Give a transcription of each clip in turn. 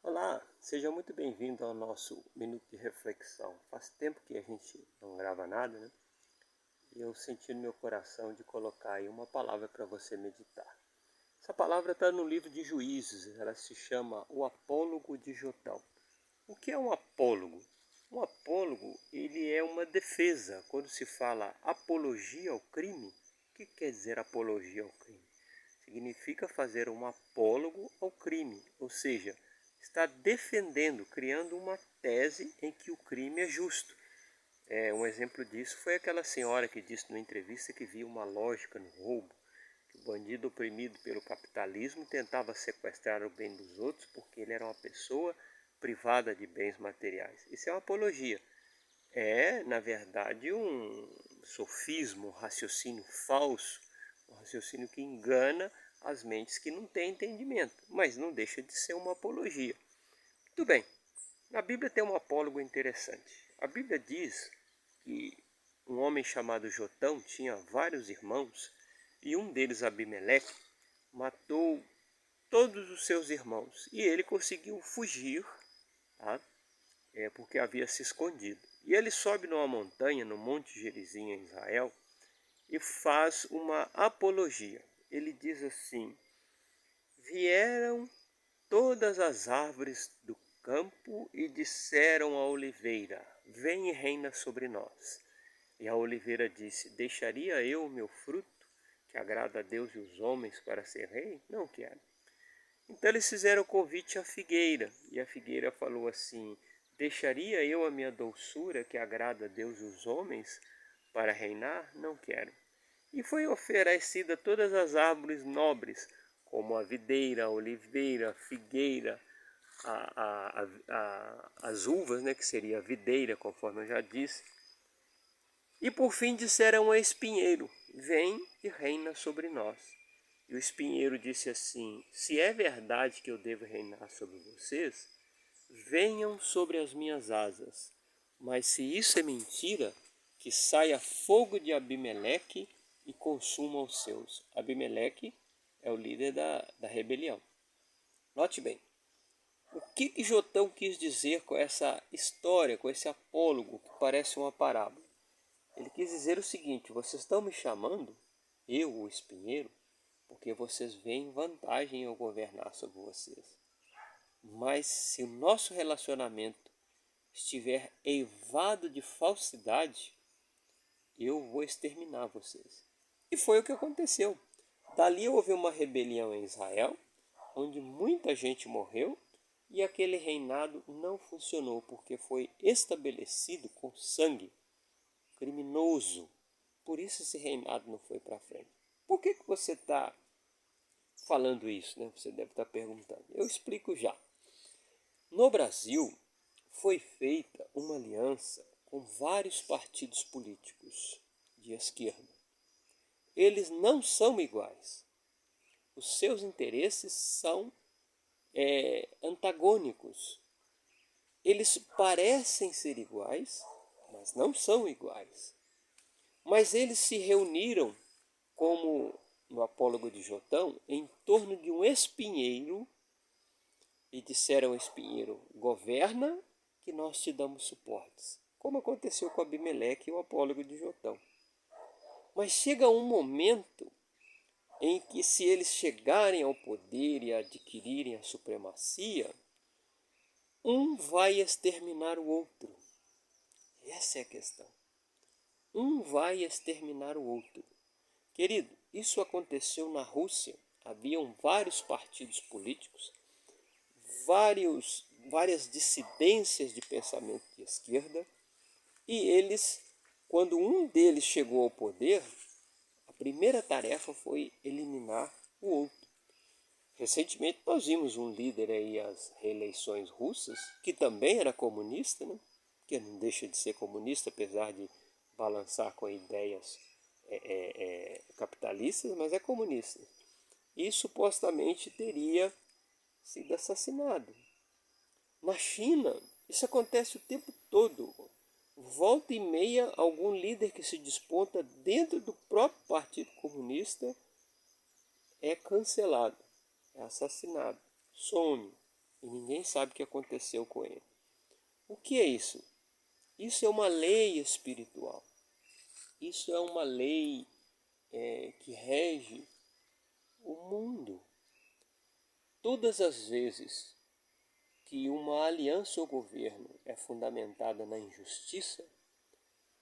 Olá, seja muito bem-vindo ao nosso Minuto de Reflexão. Faz tempo que a gente não grava nada, né? E eu senti no meu coração de colocar aí uma palavra para você meditar. Essa palavra está no livro de Juízes, ela se chama O Apólogo de Jotão. O que é um apólogo? Um apólogo, ele é uma defesa. Quando se fala apologia ao crime, o que quer dizer apologia ao crime? Significa fazer um apólogo ao crime, ou seja, está defendendo, criando uma tese em que o crime é justo. Um exemplo disso foi aquela senhora que disse numa entrevista que via uma lógica no roubo, que o bandido oprimido pelo capitalismo tentava sequestrar o bem dos outros porque ele era uma pessoa privada de bens materiais. Isso é uma apologia. É, na verdade, um sofismo, um raciocínio falso, um raciocínio que engana as mentes que não têm entendimento, mas não deixa de ser uma apologia. Muito bem, na Bíblia tem um apólogo interessante. A Bíblia diz que um homem chamado Jotão tinha vários irmãos e um deles, Abimeleque, matou todos os seus irmãos e ele conseguiu fugir, tá? Porque havia se escondido. E ele sobe numa montanha, no Monte Gerizim, em Israel, e faz uma apologia. Ele diz assim: vieram todas as árvores do campo e disseram à oliveira: vem e reina sobre nós. E a oliveira disse: deixaria eu o meu fruto, que agrada a Deus e os homens, para ser rei? Não quero. Então eles fizeram o convite à figueira, e a figueira falou assim: deixaria eu a minha doçura, que agrada a Deus e os homens, para reinar? Não quero. E foi oferecida todas as árvores nobres, como a videira, a oliveira, a figueira, as uvas, né, que seria a videira, conforme eu já disse. E por fim disseram a espinheiro: vem e reina sobre nós. E o espinheiro disse assim: se é verdade que eu devo reinar sobre vocês, venham sobre as minhas asas. Mas se isso é mentira, que saia fogo de Abimeleque e consuma os seus. Abimeleque é o líder da rebelião. Note bem, o que Jotão quis dizer com essa história, com esse apólogo que parece uma parábola? Ele quis dizer o seguinte: vocês estão me chamando, eu, o espinheiro, porque vocês veem vantagem em eu governar sobre vocês. Mas se o nosso relacionamento estiver eivado de falsidade, eu vou exterminar vocês. E foi o que aconteceu. Dali houve uma rebelião em Israel, onde muita gente morreu, e aquele reinado não funcionou, porque foi estabelecido com sangue criminoso. Por isso esse reinado não foi para frente. Por que você está falando isso, né? Você deve estar perguntando. Eu explico já. No Brasil, foi feita uma aliança com vários partidos políticos de esquerda. Eles não são iguais. Os seus interesses são antagônicos. Eles parecem ser iguais, mas não são iguais. Mas eles se reuniram, como no Apólogo de Jotão, em torno de um espinheiro e disseram ao espinheiro: governa que nós te damos suportes. Como aconteceu com Abimeleque e o Apólogo de Jotão. Mas chega um momento em que, se eles chegarem ao poder e adquirirem a supremacia, um vai exterminar o outro. Essa é a questão. Um vai exterminar o outro. Querido, isso aconteceu na Rússia. Haviam vários partidos políticos, várias dissidências de pensamento de esquerda, e eles, quando um deles chegou ao poder, a primeira tarefa foi eliminar o outro. Recentemente nós vimos um líder aí às reeleições russas, que também era comunista, né? Que não deixa de ser comunista, apesar de balançar com ideias capitalistas, mas é comunista. E supostamente teria sido assassinado. Na China, isso acontece o tempo todo. Volta e meia, algum líder que se desponta dentro do próprio Partido Comunista é cancelado, é assassinado, some, e ninguém sabe o que aconteceu com ele. O que é isso? Isso é uma lei espiritual. Isso é uma lei que rege o mundo. Todas as vezes que uma aliança ou governo é fundamentada na injustiça,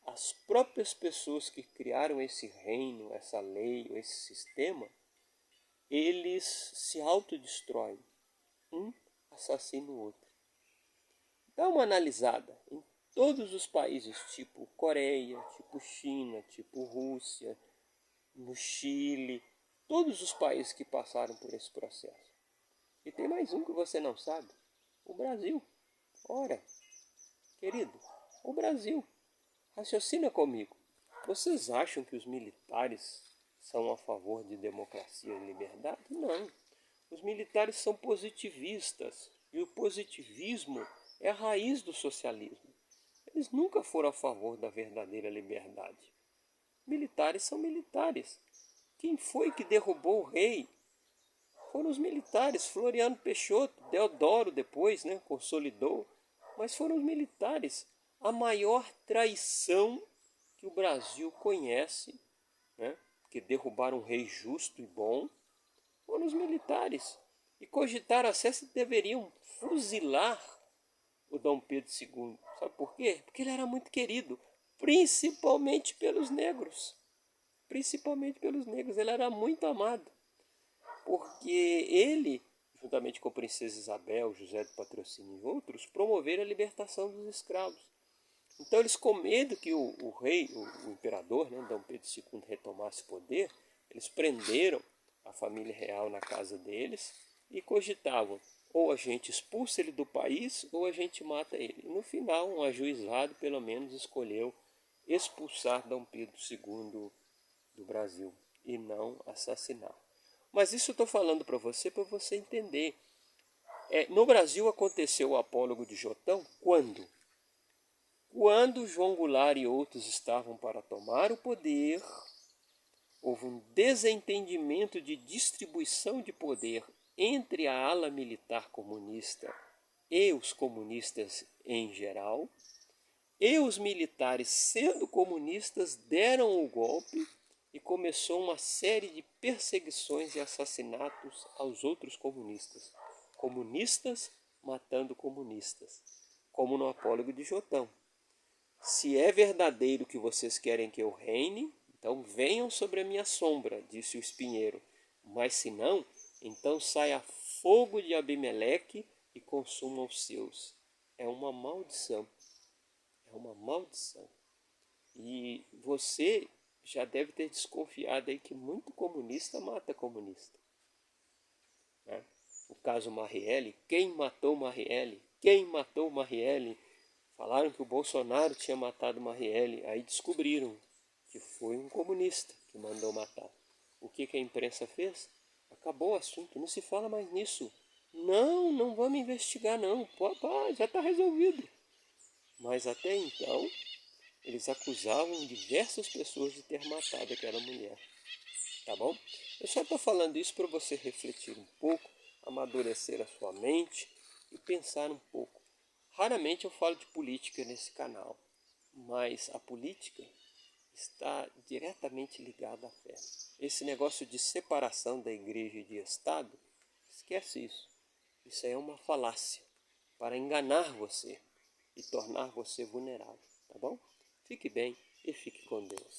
as próprias pessoas que criaram esse reino, essa lei, esse sistema, eles se autodestroem. Um assassina o outro. Dá uma analisada em todos os países, tipo Coreia, tipo China, tipo Rússia, no Chile, todos os países que passaram por esse processo. E tem mais um que você não sabe, o Brasil. Ora, querido, o Brasil. Raciocina comigo. Vocês acham que os militares são a favor de democracia e liberdade? Não. Os militares são positivistas. E o positivismo é a raiz do socialismo. Eles nunca foram a favor da verdadeira liberdade. Militares são militares. Quem foi que derrubou o rei? Foram os militares. Floriano Peixoto, Deodoro depois, né, consolidou. Mas foram os militares. A maior traição que o Brasil conhece, né, que derrubaram um rei justo e bom, foram os militares. E cogitaram até se deveriam fuzilar o Dom Pedro II. Sabe por quê? Porque ele era muito querido, principalmente pelos negros. Principalmente pelos negros. Ele era muito amado. Porque ele, juntamente com a princesa Isabel, José do Patrocínio e outros, promoveram a libertação dos escravos. Então eles, com medo que o rei, o imperador, né, Dom Pedro II, retomasse o poder, eles prenderam a família real na casa deles e cogitavam: ou a gente expulsa ele do país ou a gente mata ele. E no final, um ajuizado pelo menos escolheu expulsar Dom Pedro II do Brasil e não assassinar. Mas isso eu estou falando para você entender. No Brasil aconteceu o apólogo de Jotão quando? Quando João Goulart e outros estavam para tomar o poder, houve um desentendimento de distribuição de poder entre a ala militar comunista e os comunistas em geral, e os militares, sendo comunistas, deram o golpe e começou uma série de perseguições e assassinatos aos outros comunistas. Comunistas matando comunistas, como no apólogo de Jotão. Se é verdadeiro que vocês querem que eu reine, então venham sobre a minha sombra, disse o espinheiro. Mas se não, então saia fogo de Abimeleque e consuma os seus. É uma maldição. É uma maldição. E você já deve ter desconfiado aí que muito comunista mata comunista. Né? O caso Marielle, quem matou Marielle? Quem matou Marielle? Falaram que o Bolsonaro tinha matado Marielle, aí descobriram que foi um comunista que mandou matar. O que a imprensa fez? Acabou o assunto, não se fala mais nisso. Não, não vamos investigar não, já está resolvido. Mas até então, eles acusavam diversas pessoas de ter matado aquela mulher. Tá bom? Eu só estou falando isso para você refletir um pouco, amadurecer a sua mente e pensar um pouco. Raramente eu falo de política nesse canal, mas a política está diretamente ligada à fé. Esse negócio de separação da igreja e de Estado, esquece isso. Isso aí é uma falácia para enganar você e tornar você vulnerável, tá bom? Fique bem e fique com Deus.